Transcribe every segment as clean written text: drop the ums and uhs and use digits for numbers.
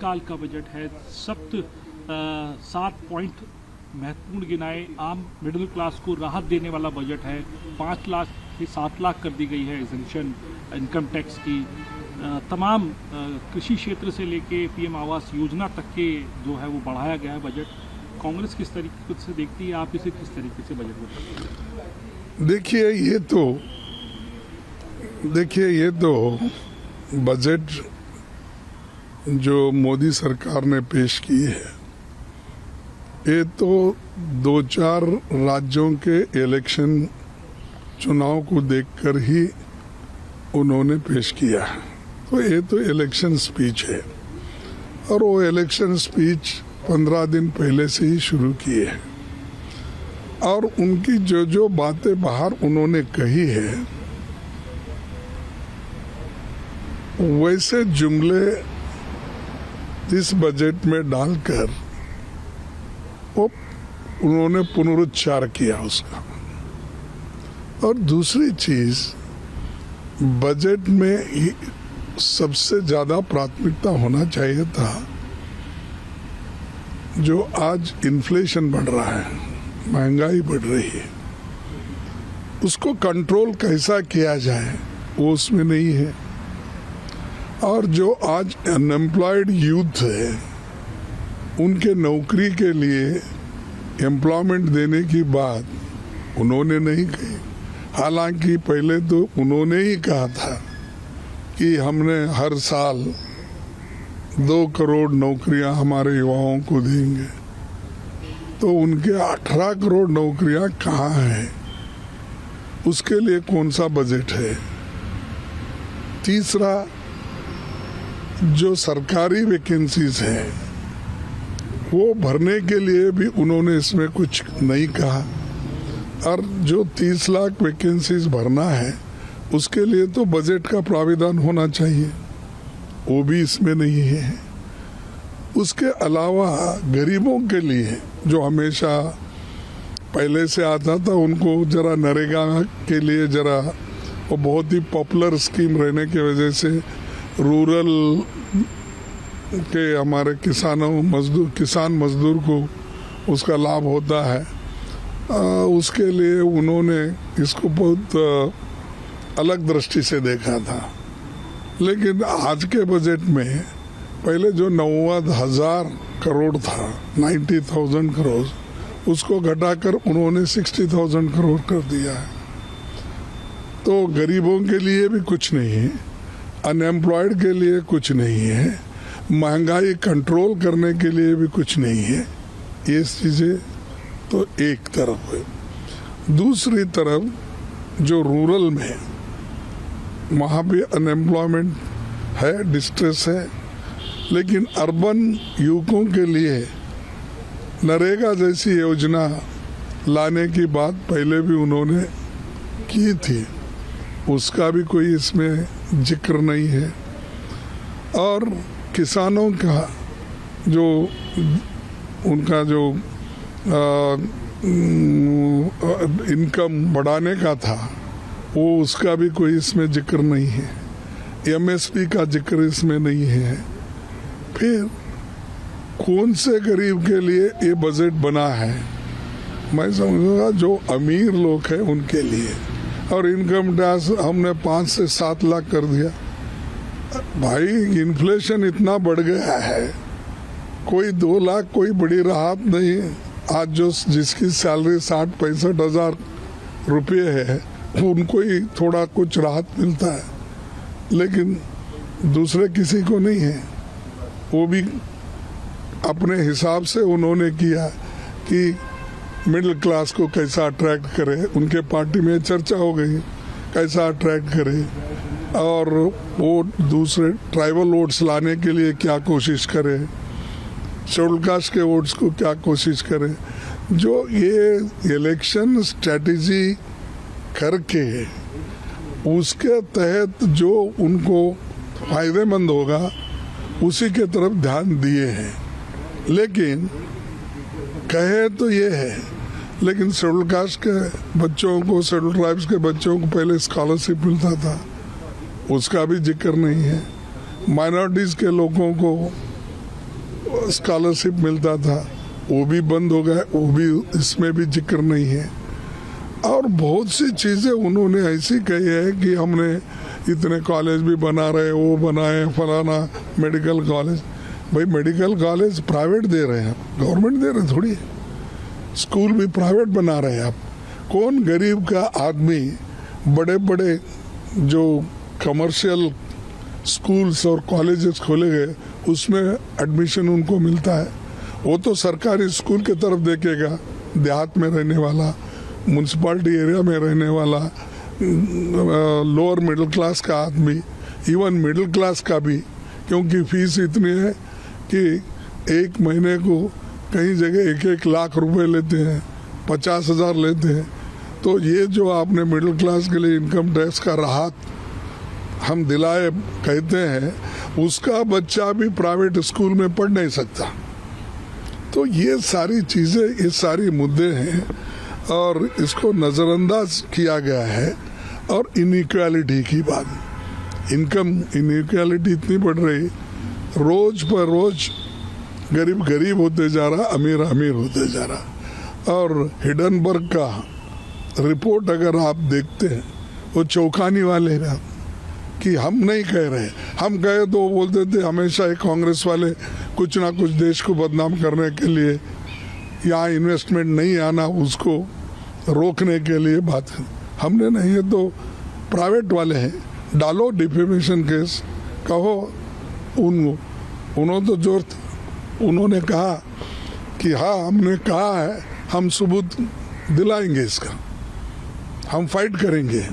काल का बजट है। 7 पॉइंट महत्वपूर्ण गिनाए। आम मिडिल क्लास को राहत देने वाला बजट है। 5 लाख से 7 लाख कर दी गई है एग्जेम्पशन इनकम टैक्स की। तमाम कृषि क्षेत्र से लेके पीएम आवास योजना तक के जो है वो बढ़ाया गया है बजट। कांग्रेस किस तरीके से देखती है, आप इसे किस तरीके से बजट में देखते हैं? देखिए ये तो बजट जो मोदी सरकार ने पेश की है, ये तो 2-4 राज्यों के इलेक्शन चुनाव को देखकर ही उन्होंने पेश किया है। तो ये तो इलेक्शन स्पीच है और वो इलेक्शन स्पीच 15 दिन पहले से ही शुरू किए हैं और उनकी जो बातें बाहर उन्होंने कही है वैसे जुमले इस बजट में डालकर वो उन्होंने पुनरुच्चार किया उसका। और दूसरी चीज, बजट में सबसे ज्यादा प्राथमिकता होना चाहिए था जो आज इन्फ्लेशन बढ़ रहा है, महंगाई बढ़ रही है, उसको कंट्रोल कैसा किया जाए वो उसमें नहीं है। और जो आज अनएम्प्लॉयड यूथ है उनके नौकरी के लिए एम्प्लॉयमेंट देने की बात उन्होंने नहीं कही। हालांकि पहले तो उन्होंने ही कहा था कि हमने हर साल 2 करोड़ नौकरियां हमारे युवाओं को देंगे। तो उनके 18 करोड़ नौकरियां कहाँ हैं? उसके लिए कौन सा बजट है? तीसरा, जो सरकारी वैकेंसीज हैं वो भरने के लिए भी उन्होंने इसमें कुछ नहीं कहा। और जो 30 लाख वैकेंसीज भरना है उसके लिए तो बजट का प्राविधान होना चाहिए, वो भी इसमें नहीं है। उसके अलावा गरीबों के लिए जो हमेशा पहले से आता था, उनको जरा नरेगा के लिए जरा वो बहुत ही पॉपुलर स्कीम रहने की वजह से रूरल के हमारे किसान मजदूर को उसका लाभ होता है। उसके लिए उन्होंने इसको बहुत अलग दृष्टि से देखा था। लेकिन आज के बजट में पहले जो 90,000 करोड़ था, 90,000 करोड़, उसको घटाकर उन्होंने 60,000 करोड़ कर दिया है। तो गरीबों के लिए भी कुछ नहीं है, अनएम्प्लॉयड के लिए कुछ नहीं है, महंगाई कंट्रोल करने के लिए भी कुछ नहीं है। ये चीजें तो एक तरफ है। दूसरी तरफ जो रूरल में वहाँ भी अनएम्प्लॉयमेंट है, डिस्ट्रेस है, लेकिन अर्बन युवकों के लिए नरेगा जैसी योजना लाने की बात पहले भी उन्होंने की थी, उसका भी कोई इसमें जिक्र नहीं है। और किसानों का जो उनका जो इनकम बढ़ाने का था वो उसका भी कोई इसमें जिक्र नहीं है। एमएसपी का जिक्र इसमें नहीं है। फिर कौन से गरीब के लिए ये बजट बना है? मैं समझूंगा जो अमीर लोग हैं उनके लिए। और इनकम टैक्स हमने 5 से 7 लाख कर दिया। भाई इन्फ्लेशन इतना बढ़ गया है, कोई 2 लाख कोई बड़ी राहत नहीं है। आज जो जिसकी सैलरी 60-65 हजार रुपये है उनको ही थोड़ा कुछ राहत मिलता है, लेकिन दूसरे किसी को नहीं है। वो भी अपने हिसाब से उन्होंने किया कि मिडिल क्लास को कैसा अट्रैक्ट करे। उनके पार्टी में चर्चा हो गई कैसा अट्रैक्ट करे और वो दूसरे ट्राइबल वोट्स लाने के लिए क्या कोशिश करे, शेड्यूल कास्ट के वोट्स को क्या कोशिश करे। जो ये इलेक्शन स्ट्रेटेजी करके उसके तहत जो उनको फायदेमंद होगा उसी के तरफ ध्यान दिए हैं। लेकिन कहे तो ये है, लेकिन शेड्यूल कास्ट के बच्चों को, शेड्यूल ट्राइब्स के बच्चों को पहले स्कॉलरशिप मिलता था, उसका भी जिक्र नहीं है। माइनॉरिटीज के लोगों को स्कॉलरशिप मिलता था वो भी बंद हो गया, वो भी इसमें भी जिक्र नहीं है। और बहुत सी चीज़ें उन्होंने ऐसी कही है कि हमने इतने कॉलेज भी बना रहे, वो बनाए फलाना मेडिकल कॉलेज। भाई मेडिकल कॉलेज प्राइवेट दे रहे हैं, गवर्नमेंट दे रहे थोड़ी है। स्कूल भी प्राइवेट बना रहे हैं आप। कौन गरीब का आदमी बड़े बड़े जो कमर्शियल स्कूल्स और कॉलेजेस खोले गए उसमें एडमिशन उनको मिलता है? वो तो सरकारी स्कूल की तरफ देखेगा, देहात में रहने वाला, म्यूनसिपालिटी एरिया में रहने वाला, लोअर मिडिल क्लास का आदमी, इवन मिडिल क्लास का भी, क्योंकि फीस इतनी है कि एक महीने को कई जगह 1-1 लाख रुपए लेते हैं, 50,000 लेते हैं। तो ये जो आपने मिडिल क्लास के लिए इनकम टैक्स का राहत हम दिलाए कहते हैं, उसका बच्चा भी प्राइवेट स्कूल में पढ़ नहीं सकता। तो ये सारी चीज़ें, ये सारी मुद्दे हैं और इसको नज़रअंदाज किया गया है। और इनइक्वालिटी की बात, इनकम इनइक्वालिटी इतनी बढ़ रही, रोज पर रोज गरीब गरीब होते जा रहा, अमीर अमीर होते जा रहा। और हिडनबर्ग का रिपोर्ट अगर आप देखते हैं वो चौंकाने वाले हैं कि हम नहीं कह रहे, हम कहे तो वो बोलते थे हमेशा ही कांग्रेस वाले कुछ ना कुछ देश को बदनाम करने के लिए, यहाँ इन्वेस्टमेंट नहीं आना उसको रोकने के लिए बात। हमने नहीं, है तो प्राइवेट वाले हैं, डालो डिफेमेशन केस, कहो उन्होंने तो जोर, उन्होंने कहा कि हाँ हमने कहा है, हम सबूत दिलाएंगे इसका, हम फाइट करेंगे,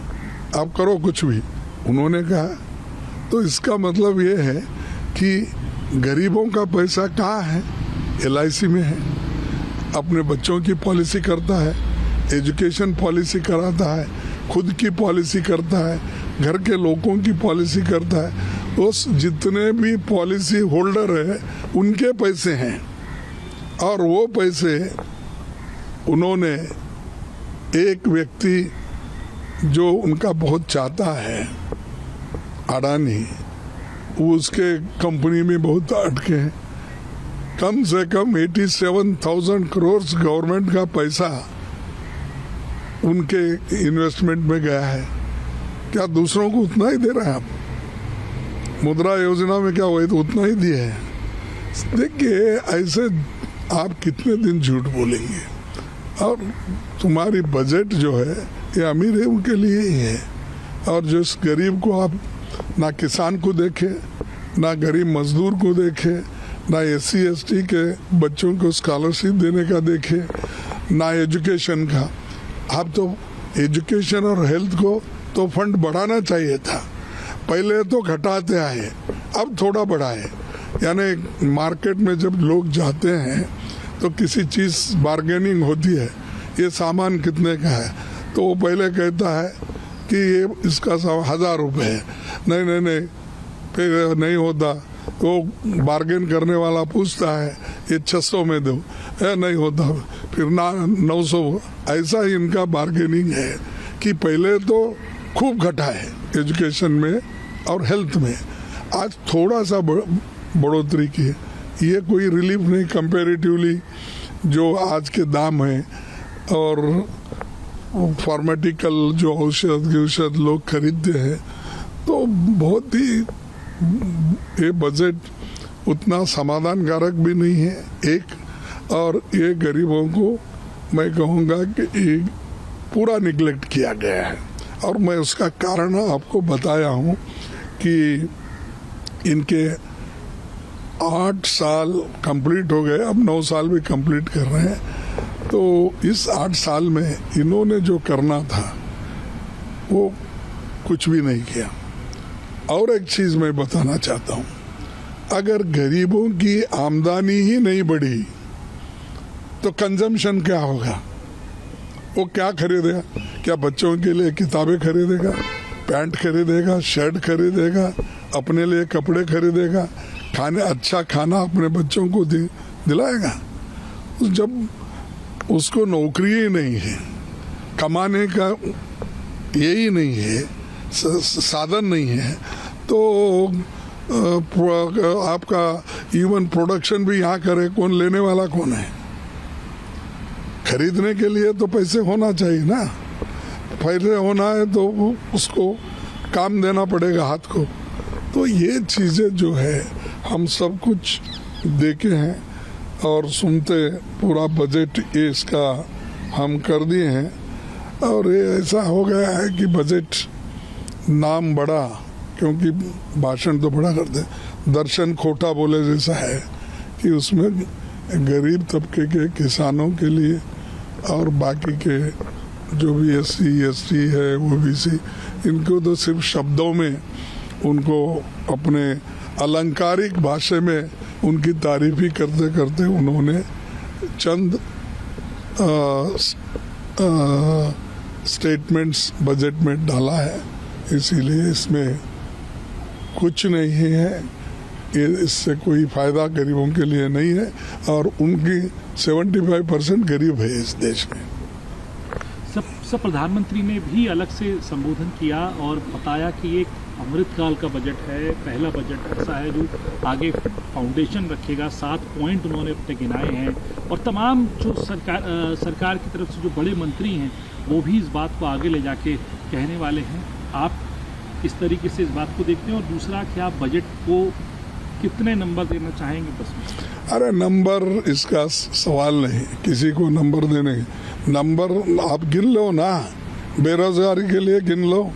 आप करो कुछ भी, उन्होंने कहा। तो इसका मतलब ये है कि गरीबों का पैसा कहाँ है? LIC में है, अपने बच्चों की पॉलिसी करता है, एजुकेशन पॉलिसी कराता है, खुद की पॉलिसी करता है, घर के लोगों की पॉलिसी करता है। उस जितने भी पॉलिसी होल्डर है उनके पैसे हैं और वो पैसे उन्होंने, एक व्यक्ति जो उनका बहुत चाहता है, अडानी, वो उसके कंपनी में बहुत अटके हैं। कम से कम 87,000 करोड़ गवर्नमेंट का पैसा उनके इन्वेस्टमेंट में गया है। क्या दूसरों को उतना ही दे रहे हैं आप? मुद्रा योजना में क्या हुआ तो उतना ही दिए है। देखिए ऐसे आप कितने दिन झूठ बोलेंगे? और तुम्हारी बजट जो है ये अमीर है उनके लिए ही है, और जो इस गरीब को आप ना किसान को देखे, ना गरीब मजदूर को देखे, ना SC ST के बच्चों को स्कॉलरशिप देने का देखे, ना एजुकेशन का। आप तो एजुकेशन और हेल्थ को तो फंड बढ़ाना चाहिए था, पहले तो घटाते आए, अब थोड़ा बढ़ाए। यानी मार्केट में जब लोग जाते हैं तो किसी चीज़ बार्गेनिंग होती है, ये सामान कितने का है, तो वो पहले कहता है कि ये इसका 1,000 रुपये है, नहीं, फिर नहीं होता तो बार्गेन करने वाला पूछता है ये 600 में दो, नहीं होता फिर ना 900। ऐसा ही इनका बार्गेनिंग है कि पहले तो खूब घटा है एजुकेशन में और हेल्थ में, आज थोड़ा सा बढ़ोतरी की है। ये कोई रिलीफ नहीं कंपैरेटिवली जो आज के दाम हैं और फार्माटिकल जो औषध लोग खरीदते हैं। तो बहुत ही ये बजट उतना समाधानकारक भी नहीं है एक, और ये गरीबों को मैं कहूँगा कि ये पूरा निगलेक्ट किया गया है। और मैं उसका कारण आपको बताया हूँ कि इनके 8 साल कंप्लीट हो गए, अब 9 साल भी कंप्लीट कर रहे हैं। तो इस 8 साल में इन्होंने जो करना था वो कुछ भी नहीं किया। और एक चीज़ मैं बताना चाहता हूँ, अगर गरीबों की आमदनी ही नहीं बढ़ी तो कंजम्पशन क्या होगा? वो क्या खरीदेगा? क्या बच्चों के लिए किताबें खरीदेगा, पैंट खरीदेगा, शर्ट खरीदेगा, अपने लिए कपड़े खरीदेगा, अच्छा खाना अपने बच्चों को दिलाएगा? जब उसको नौकरी ही नहीं है, कमाने का यही नहीं है, साधन नहीं है, तो आपका इवन प्रोडक्शन भी यहाँ करे, कौन लेने वाला कौन है? खरीदने के लिए तो पैसे होना चाहिए ना, पैसे होना है तो उसको काम देना पड़ेगा हाथ को। तो ये चीज़ें जो है हम सब कुछ देखे हैं और सुनते, पूरा बजट ये इसका हम कर दिए हैं। और ये ऐसा हो गया है कि बजट नाम बड़ा, क्योंकि भाषण तो बड़ा करते, दर्शन खोटा बोले जैसा है कि उसमें गरीब तबके के किसानों के लिए और बाकी के जो भी SC ST है, OBC, इनको तो सिर्फ शब्दों में उनको अपने अलंकारिक भाषा में उनकी तारीफ ही करते करते उन्होंने चंद स्टेटमेंट्स बजट में डाला है। इसीलिए इसमें कुछ नहीं है, ये इससे कोई फायदा गरीबों के लिए नहीं है और उनकी 75% गरीब है इस देश में। सब प्रधानमंत्री ने भी अलग से संबोधन किया और बताया कि एक अमृतकाल का बजट है, पहला बजट ऐसा है जो आगे फाउंडेशन रखेगा। 7 पॉइंट उन्होंने अपने गिनाए हैं और तमाम जो सरकार की तरफ से जो बड़े मंत्री हैं वो भी इस बात को आगे ले जाके कहने वाले हैं। आप इस तरीके से इस बात को देखते हैं? और दूसरा, क्या आप बजट को कितने नंबर देना चाहेंगे? बस अरे नंबर इसका सवाल नहीं, किसी को नंबर देने, नंबर आप गिन लो ना, बेरोजगारी के लिए गिन लो,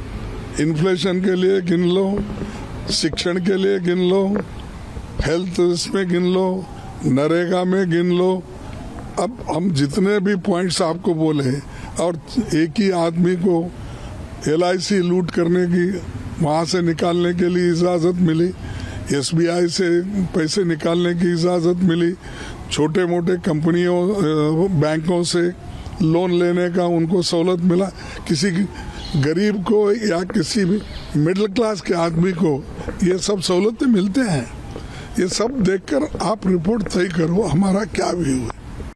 इन्फ्लेशन के लिए गिन लो, शिक्षण के लिए गिन लो, हेल्थ इसमें गिन लो, नरेगा में गिन लो। अब हम जितने भी पॉइंट्स आपको बोले, और एक ही आदमी को LIC लूट करने की, वहाँ से निकालने के लिए इजाज़त मिली, SBI से पैसे निकालने की इजाज़त मिली, छोटे मोटे कंपनियों बैंकों से लोन लेने का उनको सहूलत मिला, किसी गरीब को या किसी भी मिडिल क्लास के आदमी को ये सब सहूलतें मिलते हैं। ये सब देखकर आप रिपोर्ट तय करो हमारा क्या व्यू है।